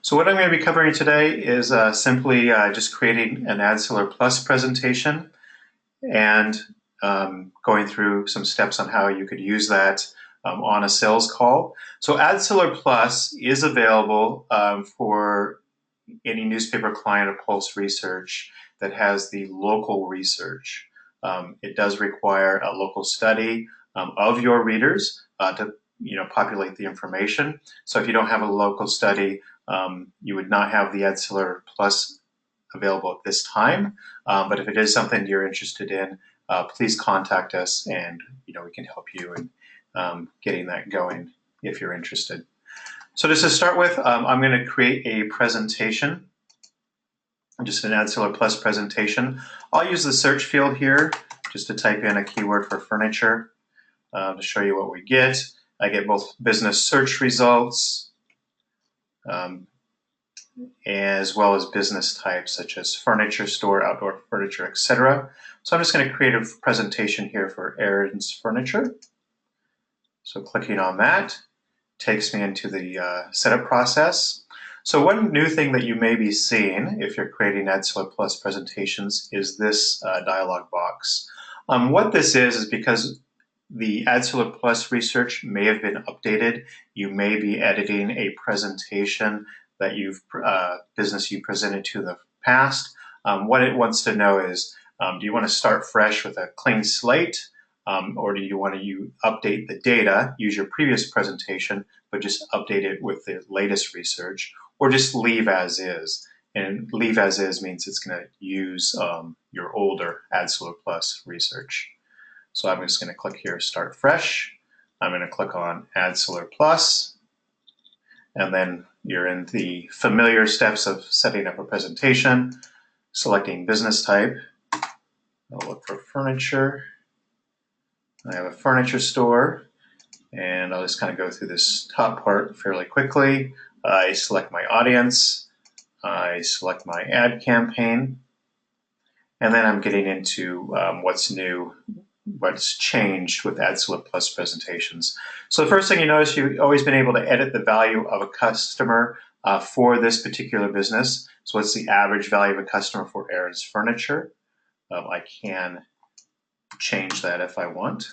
So what I'm going to be covering today is simply just creating an AdSeller Plus presentation and going through some steps on how you could use that on a sales call. So AdSeller Plus is available for any newspaper client or Pulse Research that has the local research. It does require a local study of your readers to populate the information. So if you don't have a local study, you would not have the AdSeller Plus available at this time. But if it is something you're interested in, please contact us, and we can help you in getting that going if you're interested. So just to start with, I'm going to create a presentation, just an AdSeller Plus presentation. I'll use the search field here just to type in a keyword for furniture to show you what we get. I get both business search results as well as business types such as furniture store, outdoor furniture, etc. So I'm just going to create a presentation here for Aaron's Furniture. So clicking on that takes me into the setup process. So one new thing that you may be seeing if you're creating AdSeller Plus presentations is this dialog box. What this is because the AdSeller Plus research may have been updated. You may be editing a presentation that business you presented to in the past. What it wants to know is, do you want to start fresh with a clean slate? Or do you want to update the data, use your previous presentation, but just update it with the latest research, or just leave as is? And leave as is means it's going to use your older AdSeller Plus research. So I'm just going to click here, Start Fresh. I'm going to click on AdSeller Plus, and then you're in the familiar steps of setting up a presentation, selecting business type. I'll look for furniture. I have a furniture store, and I'll just kind of go through this top part fairly quickly. I select my audience, I select my ad campaign, and then I'm getting into what's new, what's changed with AdSeller Plus presentations. So the first thing you notice, you've always been able to edit the value of a customer for this particular business. So what's the average value of a customer for Aaron's Furniture? I can change that if I want.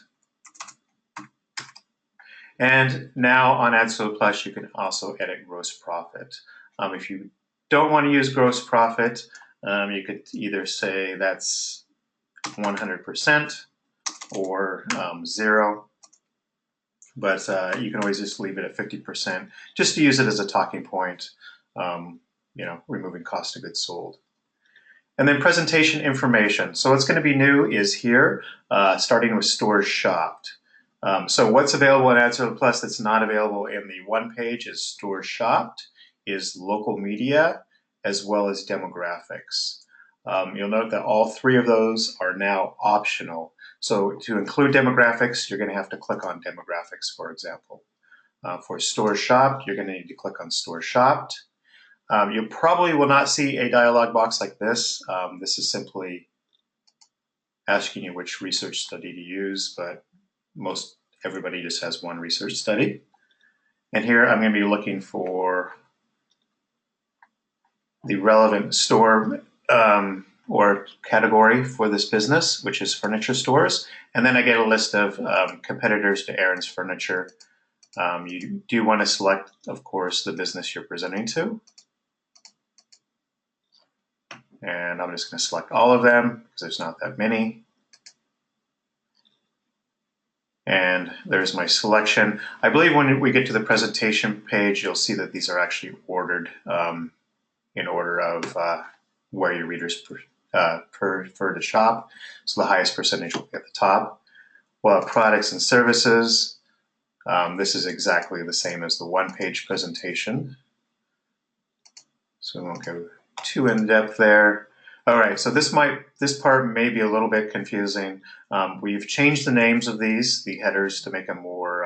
And now on AdSeller Plus, you can also edit gross profit. If you don't want to use gross profit, you could either say that's 100% or 0, but you can always just leave it at 50% just to use it as a talking point, removing cost of goods sold. And then presentation information. So what's going to be new is here, starting with stores shopped. So what's available in AdSeller Plus that's not available in the one page is stores shopped, is local media, as well as demographics. You'll note that all three of those are now optional. So to include demographics, you're going to have to click on demographics, for example. For stores shopped, you're going to need to click on stores shopped. You probably will not see a dialog box like this. This is simply asking you which research study to use, but everybody just has one research study. And here I'm going to be looking for the relevant store or category for this business, which is furniture stores. And then I get a list of competitors to Aaron's Furniture. You do want to select, of course, the business you're presenting to. And I'm just going to select all of them because there's not that many. And there's my selection. I believe when we get to the presentation page, you'll see that these are actually ordered in order of where your readers prefer to shop. So the highest percentage will be at the top. Well, products and services. This is exactly the same as the one-page presentation. So we won't go too in-depth there. All right, so this part may be a little bit confusing. We've changed the names of the headers to make them more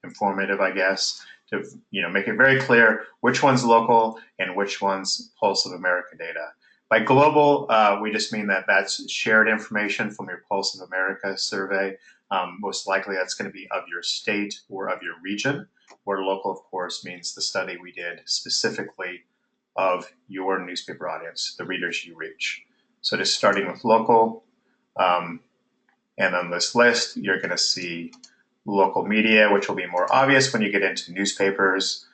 informative, I guess, to make it very clear which one's local and which one's Pulse of America data. By global, we just mean that that's shared information from your Pulse of America survey. Most likely that's going to be of your state or of your region, where local, of course, means the study we did specifically of your newspaper audience, the readers you reach. So just starting with local, and on this list, you're going to see local media, which will be more obvious when you get into newspapers.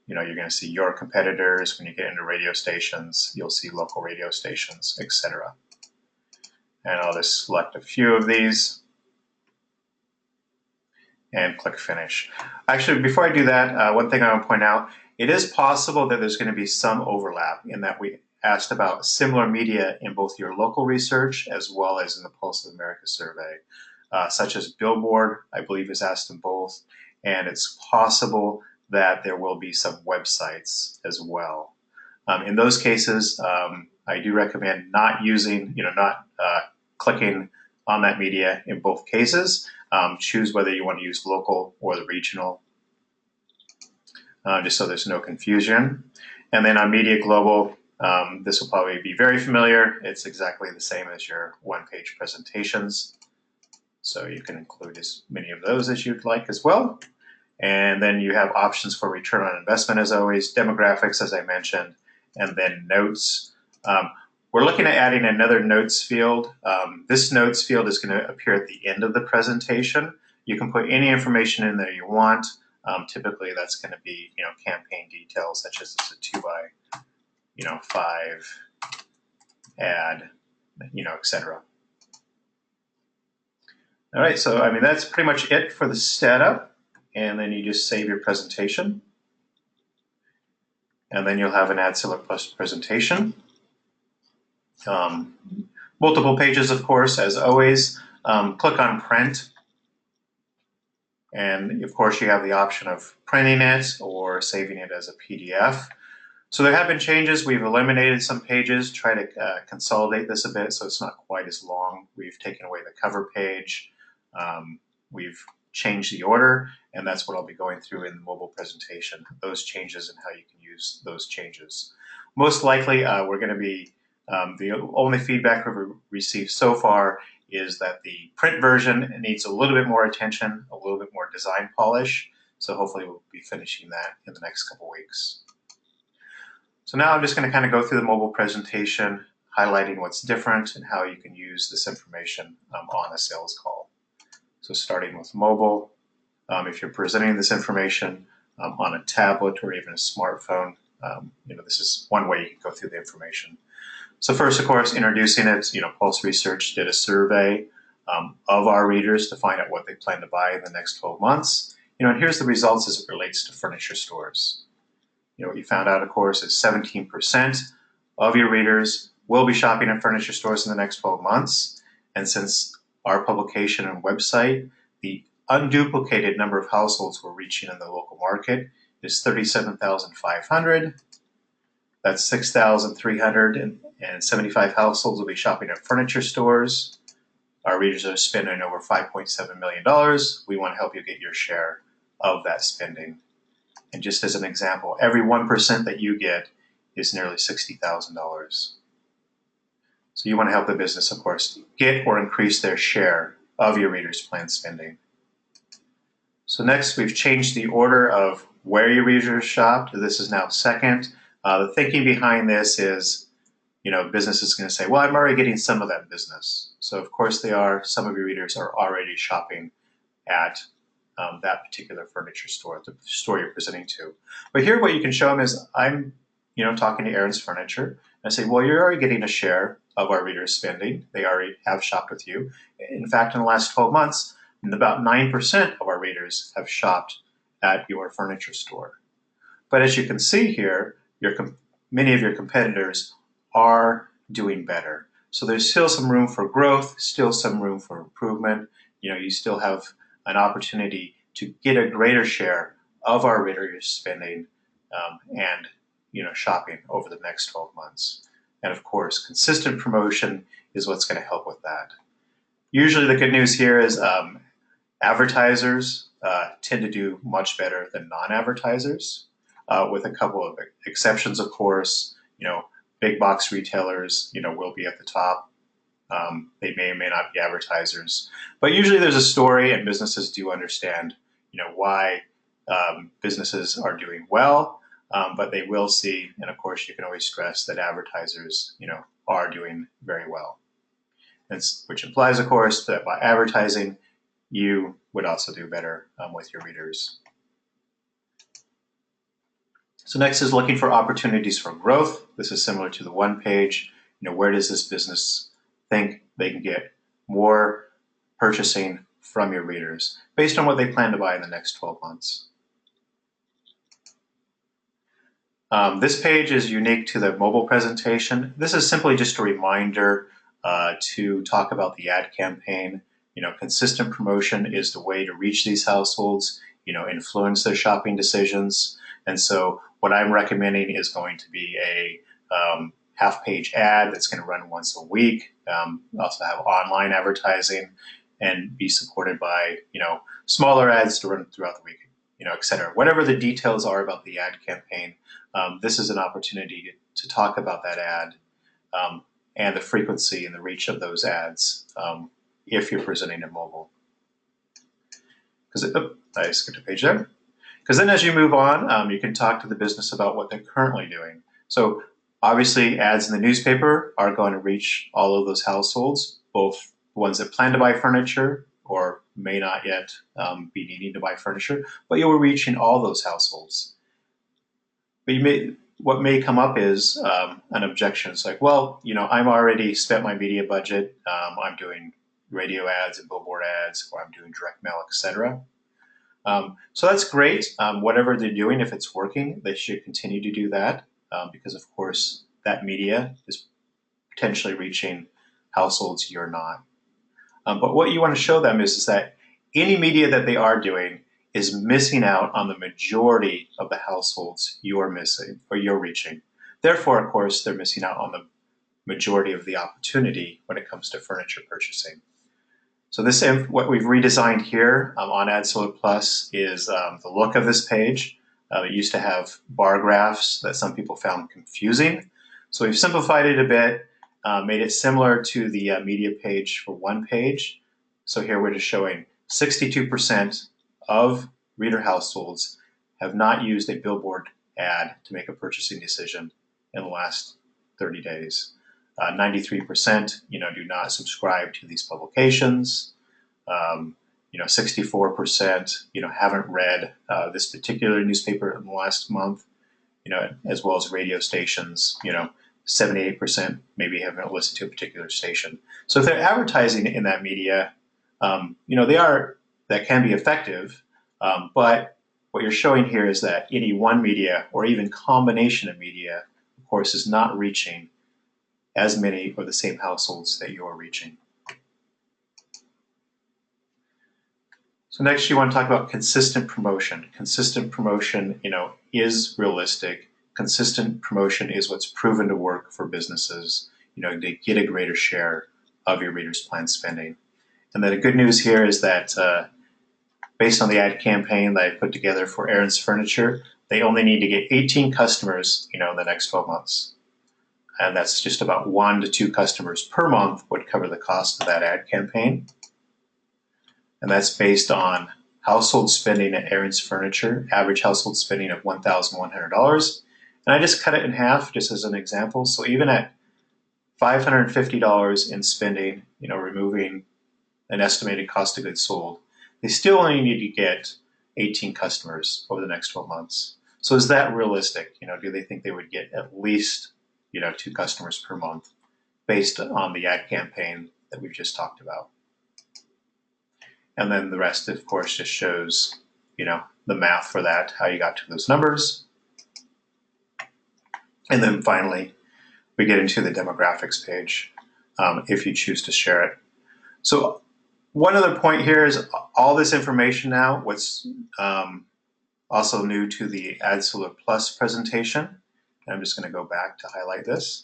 You're going to see your competitors. When you get into radio stations, you'll see local radio stations, etc. And I'll just select a few of these and click Finish. Actually, before I do that, one thing I want to point out, it is possible that there's going to be some overlap in that we asked about similar media in both your local research as well as in the Pulse of America survey, such as Billboard, I believe is asked in both, and it's possible that there will be some websites as well. In those cases, I do recommend not using, not clicking on that media in both cases. Choose whether you want to use local or the regional, just so there's no confusion. And then on Media Global, this will probably be very familiar. It's exactly the same as your one-page presentations. So you can include as many of those as you'd like as well. And then you have options for return on investment, as always, demographics, as I mentioned, and then notes. We're looking at adding another notes field. This notes field is going to appear at the end of the presentation. You can put any information in there you want. Typically, that's going to be, campaign details, such as it's a 2x5 ad, etc. All right, so that's pretty much it for the setup. And then you just save your presentation. And then you'll have an AdSeller Plus presentation. Multiple pages, of course, as always. Click on Print. And, of course, you have the option of printing it or saving it as a PDF. So there have been changes. We've eliminated some pages, try to consolidate this a bit so it's not quite as long. We've taken away the cover page. We've changed the order, and that's what I'll be going through in the mobile presentation, those changes and how you can use those changes. Most likely, we're going to be, the only feedback we've received so far is that the print version needs a little bit more attention, a little bit more design polish, so hopefully we'll be finishing that in the next couple weeks. So now I'm just going to kind of go through the mobile presentation, highlighting what's different and how you can use this information on a sales call. So starting with mobile, if you're presenting this information on a tablet or even a smartphone, this is one way you can go through the information. So first, of course, introducing it, Pulse Research did a survey of our readers to find out what they plan to buy in the next 12 months. And here's the results as it relates to furniture stores. What you found out, of course, is 17% of your readers will be shopping at furniture stores in the next 12 months. And since our publication and website, the unduplicated number of households we're reaching in the local market is 37,500. That's 6,375 households will be shopping at furniture stores. Our readers are spending over $5.7 million. We want to help you get your share of that spending. And just as an example, every 1% that you get is nearly $60,000. So you want to help the business, of course, get or increase their share of your readers' planned spending. So next, we've changed the order of where your readers shopped. This is now second. The thinking behind this is, business is going to say, well, I'm already getting some of that business. So of course they are. Some of your readers are already shopping at that particular furniture store, the store you're presenting to. But here what you can show them is I'm, talking to Aaron's Furniture. And I say, well, you're already getting a share of our readers' spending. They already have shopped with you. In fact, in the last 12 months, about 9% of our readers have shopped at your furniture store. But as you can see here, many of your competitors are doing better. So there's still some room for growth, still some room for improvement. You still have an opportunity to get a greater share of our readers' spending and shopping over the next 12 months. And of course, consistent promotion is what's going to help with that. Usually the good news here is advertisers tend to do much better than non-advertisers, with a couple of exceptions, of course. Big box retailers, will be at the top. They may or may not be advertisers. But usually there's a story, and businesses do understand, why businesses are doing well. but they will see, and of course you can always stress that advertisers, are doing very well. Which implies, of course, that by advertising, you would also do better with your readers. So next is looking for opportunities for growth. This is similar to the one page. Where does this business think they can get more purchasing from your readers based on what they plan to buy in the next 12 months. This page is unique to the mobile presentation. This is simply just a reminder to talk about the ad campaign. Consistent promotion is the way to reach these households, influence their shopping decisions. And so what I'm recommending is going to be a half-page ad that's going to run once a week. Also have online advertising and be supported by, smaller ads to run throughout the week, et cetera. Whatever the details are about the ad campaign, this is an opportunity to talk about that ad and the frequency and the reach of those ads if you're presenting in mobile. I skipped a page there. Because then as you move on, you can talk to the business about what they're currently doing. So obviously ads in the newspaper are going to reach all of those households, both the ones that plan to buy furniture or may not yet be needing to buy furniture, but you're reaching all those households. But what may come up is an objection. It's like, well, I'm already spent my media budget. I'm doing radio ads and billboard ads, or I'm doing direct mail, etc. So that's great. Whatever they're doing, if it's working, they should continue to do that because, of course, that media is potentially reaching households you're not. But what you want to show them is that any media that they are doing is missing out on the majority of the households you're missing or you're reaching. Therefore, of course, they're missing out on the majority of the opportunity when it comes to furniture purchasing. So what we've redesigned here on AdSeller Plus is the look of this page. It used to have bar graphs that some people found confusing. So we've simplified it a bit, made it similar to the media page for one page. So here we're just showing 62% of reader households have not used a billboard ad to make a purchasing decision in the last 30 days. 93% do not subscribe to these publications. 64% haven't read this particular newspaper in the last month. As well as radio stations. 78% maybe haven't listened to a particular station. So if they're advertising in that media, that can be effective. But what you're showing here is that any one media or even combination of media, of course, is not reaching as many or the same households that you're reaching. So next you want to talk about consistent promotion. Consistent promotion, is realistic. Consistent promotion is what's proven to work for businesses, to get a greater share of your readers' planned spending. And then the good news here is that based on the ad campaign that I put together for Aaron's Furniture, they only need to get 18 customers, in the next 12 months. And that's just about 1 to 2 customers per month would cover the cost of that ad campaign. And that's based on household spending at Aaron's Furniture, average household spending of $1,100. And I just cut it in half just as an example. So even at $550 in spending, removing an estimated cost of goods sold, they still only need to get 18 customers over the next 12 months. So is that realistic? Do they think they would get at least 2 customers per month based on the ad campaign that we've just talked about? And then the rest, of course, just shows, the math for that, how you got to those numbers. And then finally, we get into the demographics page if you choose to share it. So one other point here is all this information now, what's also new to the AdSeller Plus presentation. And I'm just going to go back to highlight this.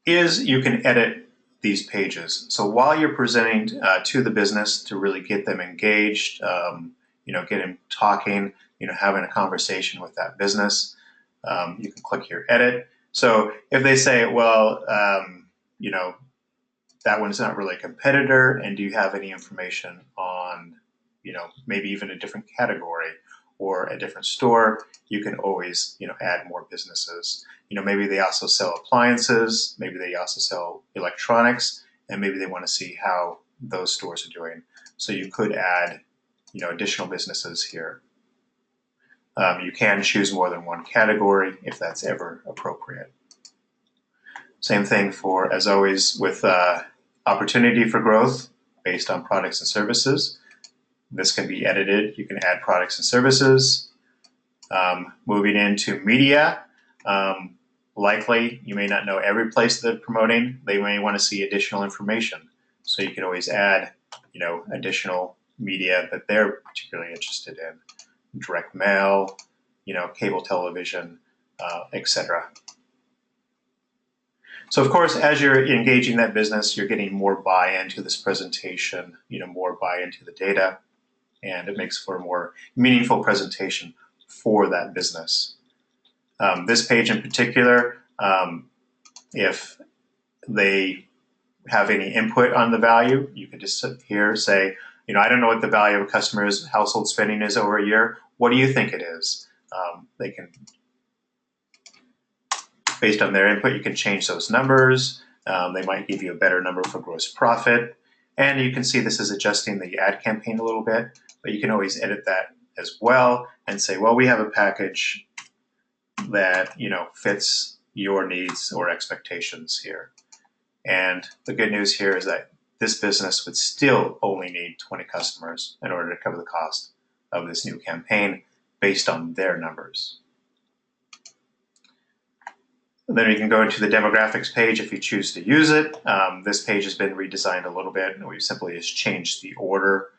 Is you can edit these pages. So while you're presenting to the business to really get them engaged, get them talking, having a conversation with that business, you can click here, edit. So if they say, well, that one's not really a competitor, and do you have any information on, maybe even a different category or a different store, you can always, add more businesses. Maybe they also sell appliances, maybe they also sell electronics, and maybe they want to see how those stores are doing. So you could add, additional businesses here. You can choose more than one category if that's ever appropriate. Same thing for, as always, with opportunity for growth based on products and services. This can be edited. You can add products and services. Moving into media, likely you may not know every place they're promoting. They may want to see additional information. So you can always add, additional media that they're particularly interested in. Direct mail, cable television, etc. So of course, as you're engaging that business, you're getting more buy-in to this presentation, more buy-in to the data, and it makes for a more meaningful presentation for that business. This page in particular, if they have any input on the value, you can just sit here say, I don't know what the value of a customer's household spending is over a year. What do you think it is? They can, based on their input, you can change those numbers. They might give you a better number for gross profit. And you can see this is adjusting the ad campaign a little bit, but you can always edit that as well and say, well, we have a package that, fits your needs or expectations here. And the good news here is that this business would still only need 20 customers in order to cover the cost of this new campaign based on their numbers. Then you can go into the demographics page if you choose to use it. This page has been redesigned a little bit, and we've simply just changed the order.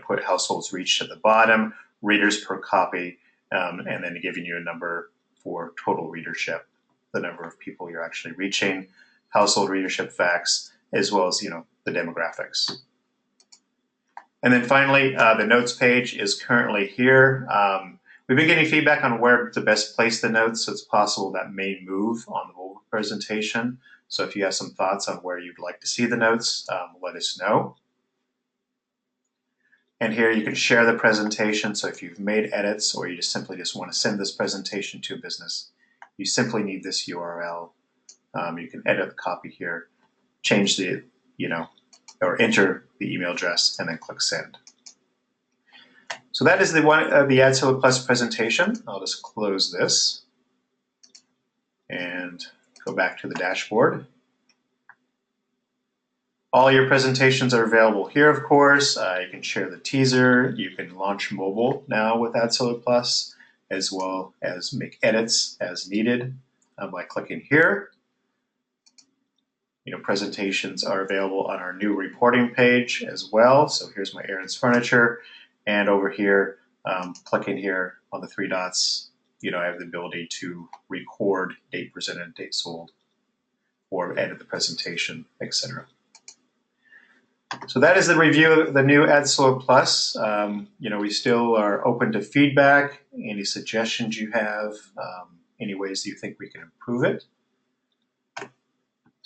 Put households reached at the bottom, readers per copy, and then giving you a number for total readership, the number of people you're actually reaching, household readership facts, as well as the demographics. And then finally, the notes page is currently here. We've been getting feedback on where to best place the notes, so it's possible that may move on the mobile presentation. So if you have some thoughts on where you'd like to see the notes, let us know. And here you can share the presentation. So if you've made edits or you simply want to send this presentation to a business, you simply need this URL. You can edit the copy here, change the, or enter the email address and then click send. So that is the AdSeller Plus presentation. I'll just close this and go back to the dashboard. All your presentations are available here, of course. You can share the teaser. You can launch mobile now with AdSeller Plus, as well as make edits as needed by clicking here. Presentations are available on our new reporting page as well. So here's my Aaron's Furniture. And over here, clicking here on the three dots, I have the ability to record date presented, date sold, or edit the presentation, etc. So that is the review of the new AdSeller Plus. We still are open to feedback, any suggestions you have, any ways that you think we can improve it.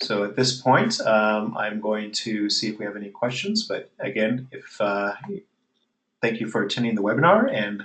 So at this point, I'm going to see if we have any questions. But again, thank you for attending the webinar, and